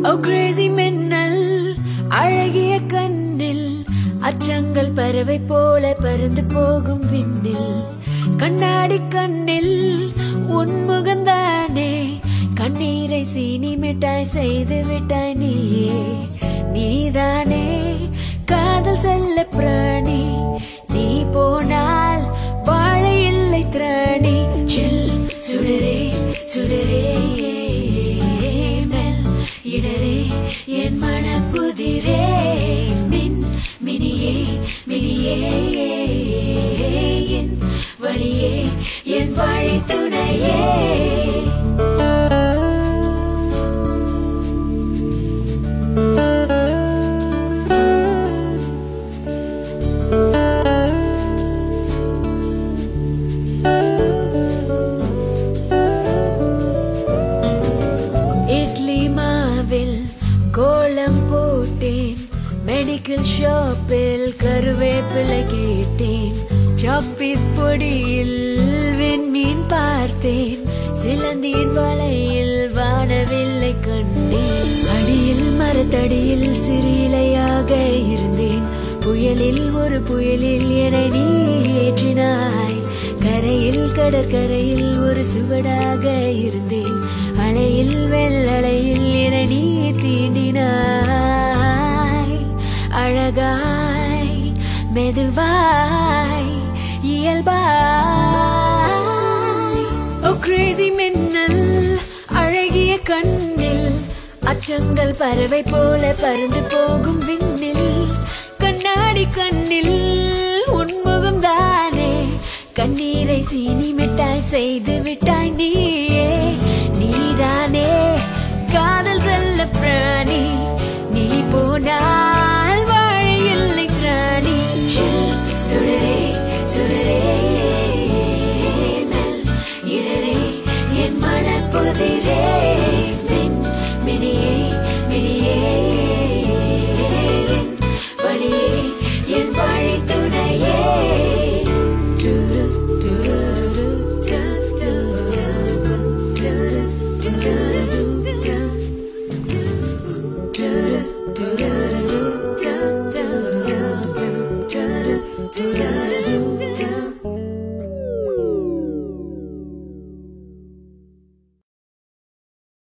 Oh crazy மின்னல் அழகிய கண்ணில் அச்சங்கள் பறவை போல பறந்து போகும் விண்ணில் கண்ணாடி கண்ணில் உன்முகம்தானே கண்ணீரை சீனி மிட்டாய் செய்து விட்டாய் நீயே நீதானே காதல் செல்ல பிராணி நீ போனால் வாழ இல்லை திராணி சில் சுடரே சுடரே இடரே என் மனப்புதிரே மின் மினியே மினியே என் வழியே என் வழி துணையே கோலம் போட்டேன் மெடிக்கல் ஷாப்பில் கருவேப்பிலை கேட்டேன் சாப்பீஸ் பொடியில் விண்மீன் பார்த்தேன் சிலந்தியின் வலையில் வானவில்லை கண்டேன் அடியில் மரத்தடியில் சிறிலையாக இருந்தேன் புயலில் ஒரு புயலில் என நீ ஏற்றினாய் கரையில் கடற்கரையில் ஒரு சுவடாக இருந்தேன் அலையில் வெள்ளலையில் என நீ தீண்டினாய் அழகாய் மெதுவாய் இயல்பாய் ஓ கிரேசி மின்னல் அழகிய கண்ணில் அச்சங்கள் பறவை போல பறந்து போகும் விண்ணில் கண்ணாடி கண்ணில் உன்முகம் தானே கண்ணீரை சீனி மிட்டாய் செய்து விட்டாய் நீயே நீதானே காதல் செல்ல பிராணி நீ போனா